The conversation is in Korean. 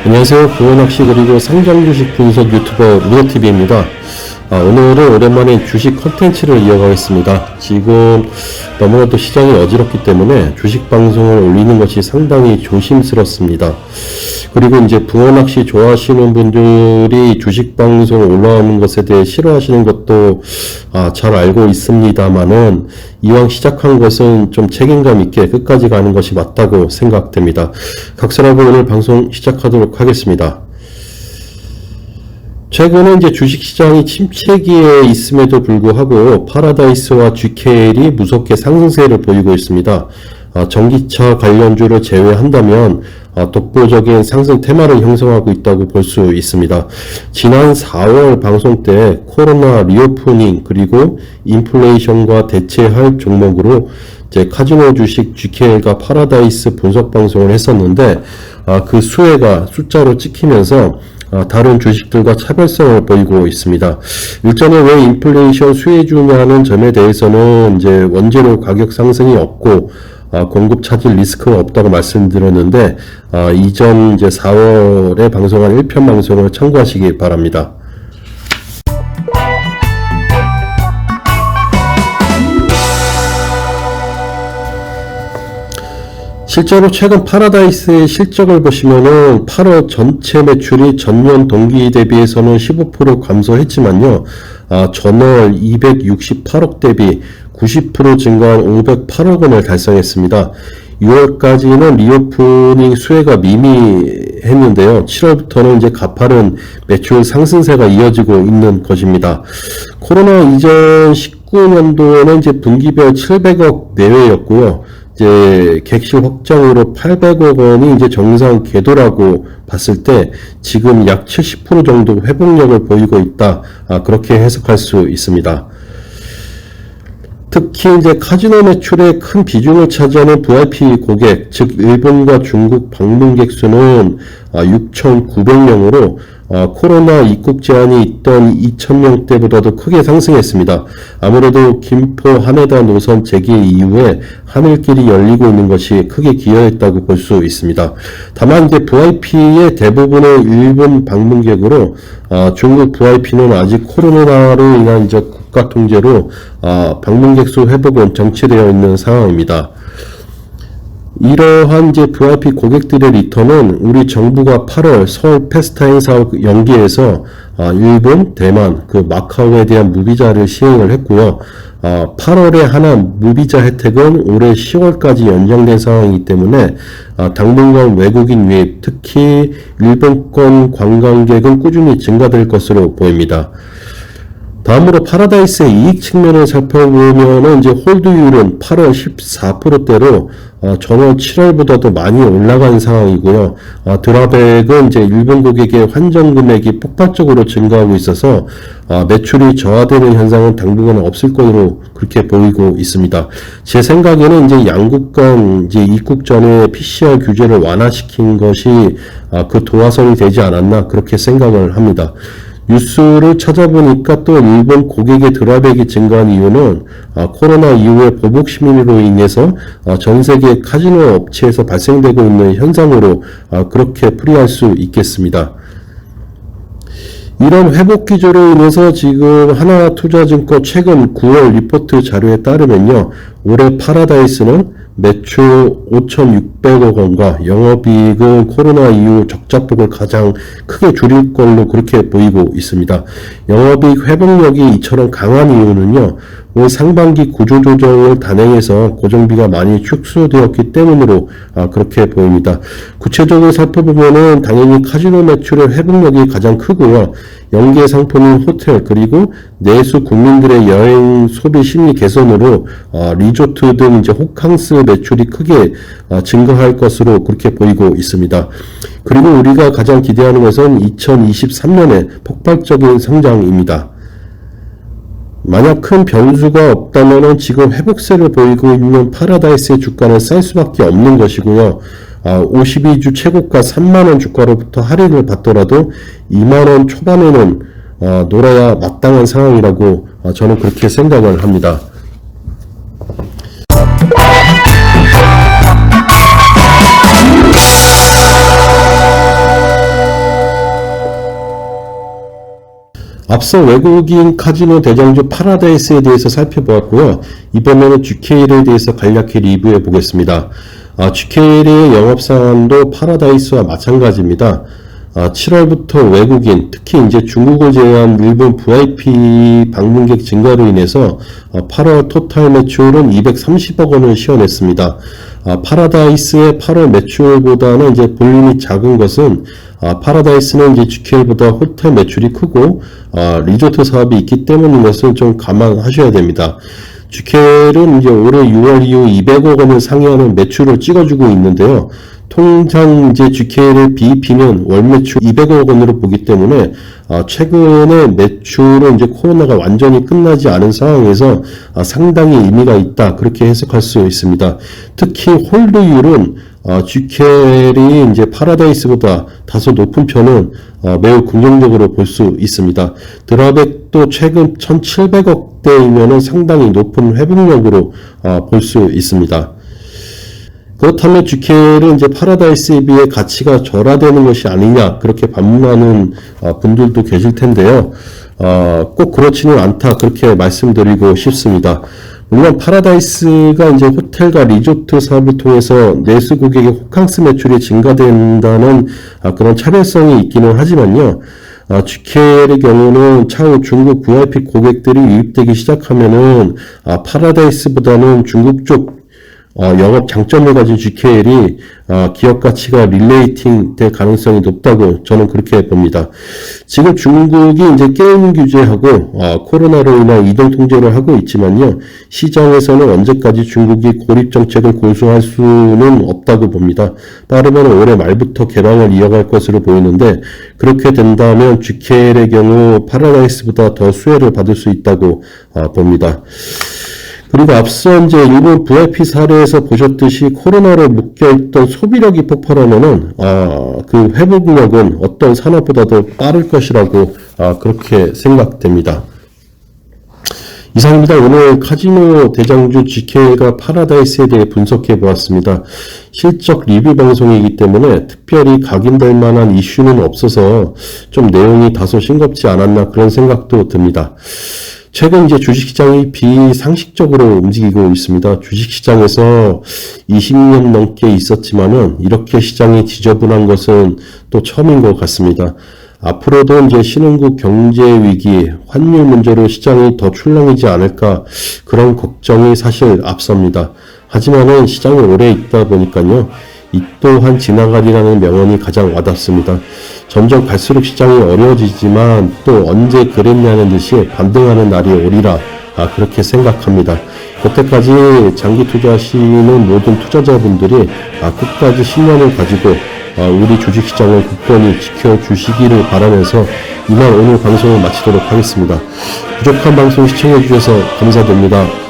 안녕하세요. 부원낚시 그리고 상장주식 분석 유튜버 루어TV입니다. 오늘은 오랜만에 주식 컨텐츠를 이어가겠습니다. 지금 너무나도 시장이 어지럽기 때문에 주식 방송을 올리는 것이 상당히 조심스럽습니다. 그리고 이제 붕어낚시 좋아하시는 분들이 주식 방송 올라오는 것에 대해 싫어하시는 것도 잘 알고 있습니다만은 이왕 시작한 것은 좀 책임감 있게 끝까지 가는 것이 맞다고 생각됩니다. 각설하고 오늘 방송 시작하도록 하겠습니다. 최근에 이제 주식시장이 침체기에 있음에도 불구하고 파라다이스와 GKL이 무섭게 상승세를 보이고 있습니다. 전기차 관련주를 제외한다면 독보적인 상승 테마를 형성하고 있다고 볼 수 있습니다. 지난 4월 방송 때 코로나 리오프닝 그리고 인플레이션과 대체할 종목으로 이제 카지노 주식 GKL과 파라다이스 분석 방송을 했었는데 그 수혜가 숫자로 찍히면서 다른 주식들과 차별성을 보이고 있습니다. 일전에 왜 인플레이션 수혜주냐는 점에 대해서는 이제 원재료 가격 상승이 없고 공급 차질 리스크가 없다고 말씀드렸는데 이전 이제 4월에 방송한 1편 방송을 참고하시기 바랍니다. 실제로 최근 파라다이스의 실적을 보시면은 8월 전체 매출이 전년 동기 대비해서는 15% 감소했지만요. 전월 268억 대비 90% 증가한 508억 원을 달성했습니다. 6월까지는 리오프닝 수혜가 미미했는데요. 7월부터는 이제 가파른 매출 상승세가 이어지고 있는 것입니다. 코로나 이전 19년도에는 이제 분기별 700억 내외였고요. 이제 객실 확장으로 800억 원이 이제 정상 궤도라고 봤을 때 지금 약 70% 정도 회복력을 보이고 있다. 그렇게 해석할 수 있습니다. 특히 이제 카지노 매출의 큰 비중을 차지하는 VIP 고객, 즉 일본과 중국 방문객 수는 6,900명으로 코로나 입국 제한이 있던 2,000명 때보다도 크게 상승했습니다. 아무래도 김포 하네다 노선 재개 이후에 하늘길이 열리고 있는 것이 크게 기여했다고 볼 수 있습니다. 다만 이제 VIP의 대부분은 일본 방문객으로 중국 VIP는 아직 코로나로 인한 이제 국가 통제로 방문객 수 회복은 정체되어 있는 상황입니다. 이러한 이제 VIP 고객들의 리턴은 우리 정부가 8월 서울 페스타 행사 연기해서 일본, 대만, 마카오에 대한 무비자를 시행을 했고요. 8월에 한한 무비자 혜택은 올해 10월까지 연장된 상황이기 때문에 당분간 외국인 유입, 특히 일본권 관광객은 꾸준히 증가될 것으로 보입니다. 다음으로 파라다이스의 이익 측면을 살펴보면은 이제 홀드율은 8월 14%대로 전월 7월보다도 많이 올라간 상황이고요. 드랍액은 이제 일본 고객의 환전 금액이 폭발적으로 증가하고 있어서 매출이 저하되는 현상은 당분간 없을 것으로 그렇게 보이고 있습니다. 제 생각에는 이제 양국 간 이제 입국 전에 PCR 규제를 완화시킨 것이 그 도화선이 되지 않았나 그렇게 생각을 합니다. 뉴스를 찾아보니까 또 일본 고객의 드랍액이 증가한 이유는 코로나 이후의 보복 심리로 인해서 전 세계 카지노 업체에서 발생되고 있는 현상으로 그렇게 풀이할 수 있겠습니다. 이런 회복 기조로 인해서 지금 하나투자증권 최근 9월 리포트 자료에 따르면요. 올해 파라다이스는 매출 5,600억 원과 영업이익은 코로나 이후 적자폭을 가장 크게 줄일 걸로 그렇게 보이고 있습니다. 영업이익 회복력이 이처럼 강한 이유는요. 올 상반기 구조조정을 단행해서 고정비가 많이 축소되었기 때문으로 그렇게 보입니다. 구체적으로 살펴보면은 당연히 카지노 매출의 회복력이 가장 크고요. 연계 상품인 호텔 그리고 내수 국민들의 여행 소비 심리 개선으로 리조트 등 이제 호캉스 매출이 크게 증가할 것으로 그렇게 보이고 있습니다. 그리고 우리가 가장 기대하는 것은 2023년의 폭발적인 성장입니다. 만약 큰 변수가 없다면 지금 회복세를 보이고 있는 파라다이스의 주가는 쌀 수밖에 없는 것이고요. 52주 최고가 3만원 주가로부터 할인을 받더라도 2만원 초반에는 놀아야 마땅한 상황이라고 저는 그렇게 생각을 합니다. 앞서 외국인 카지노 대장주 파라다이스에 대해서 살펴보았고요. 이번에는 GKL에 대해서 간략히 리뷰해 보겠습니다. GKL의 영업상황도 파라다이스와 마찬가지입니다. 7월부터 외국인, 특히 이제 중국을 제외한 일본 VIP 방문객 증가로 인해서 8월 토탈 매출은 230억 원을 시현했습니다. 파라다이스의 8월 매출보다는 이제 볼륨이 작은 것은 파라다이스는 이제 GKL보다 호텔 매출이 크고 리조트 사업이 있기 때문인 것을 좀 감안하셔야 됩니다. GKL은 이제 올해 6월 이후 200억 원을 상회하는 매출을 찍어주고 있는데요. 통상 이제 GKL의 BEP는 월 매출 200억 원으로 보기 때문에 최근에 매출은 이제 코로나가 완전히 끝나지 않은 상황에서 상당히 의미가 있다, 그렇게 해석할 수 있습니다. 특히 홀드율은 GKL이 이제 파라다이스보다 다소 높은 편은 매우 긍정적으로 볼 수 있습니다. 드라백도 최근 1,700억대이면은 상당히 높은 회복력으로 볼 수 있습니다. 그렇다면 GKL은 이제 파라다이스에 비해 가치가 절하되는 것이 아니냐, 그렇게 반문하는 분들도 계실 텐데요. 꼭 그렇지는 않다, 그렇게 말씀드리고 싶습니다. 물론 파라다이스가 이제 호텔과 리조트 사업을 통해서 내수 고객의 호캉스 매출이 증가된다는 그런 차별성이 있기는 하지만요. GKL의 경우는 차후 중국 VIP 고객들이 유입되기 시작하면은 파라다이스보다는 중국 쪽 영업 장점을 가진 GKL이 기업 가치가 릴레이팅 될 가능성이 높다고 저는 그렇게 봅니다. 지금 중국이 이제 게임 규제하고 코로나로 인한 이동 통제를 하고 있지만요, 시장에서는 언제까지 중국이 고립 정책을 고수할 수는 없다고 봅니다. 빠르면 올해 말부터 개방을 이어갈 것으로 보이는데, 그렇게 된다면 GKL의 경우 파라다이스보다 더 수혜를 받을 수 있다고 봅니다. 그리고 앞서 이제 일본 VIP 사례에서 보셨듯이 코로나로 묶여있던 소비력이 폭발하면은 그 회복력은 어떤 산업보다도 빠를 것이라고 그렇게 생각됩니다. 이상입니다. 오늘 카지노 대장주 GKL과 파라다이스에 대해 분석해 보았습니다. 실적 리뷰 방송이기 때문에 특별히 각인될 만한 이슈는 없어서 좀 내용이 다소 싱겁지 않았나, 그런 생각도 듭니다. 최근 이제 주식시장이 비상식적으로 움직이고 있습니다. 주식시장에서 20년 넘게 있었지만은 이렇게 시장이 지저분한 것은 또 처음인 것 같습니다. 앞으로도 이제 신흥국 경제 위기, 환율 문제로 시장이 더 출렁이지 않을까, 그런 걱정이 사실 앞섭니다. 하지만은 시장이 오래 있다 보니까요, 이 또한 지나가리라는 명언이 가장 와닿습니다. 점점 갈수록 시장이 어려워지지만 또 언제 그랬냐는 듯이 반등하는 날이 오리라, 그렇게 생각합니다. 그때까지 장기 투자하시는 모든 투자자분들이 끝까지 신념을 가지고 우리 주식시장을 굳건히 지켜주시기를 바라면서 이만 오늘 방송을 마치도록 하겠습니다. 부족한 방송 시청해 주셔서 감사드립니다.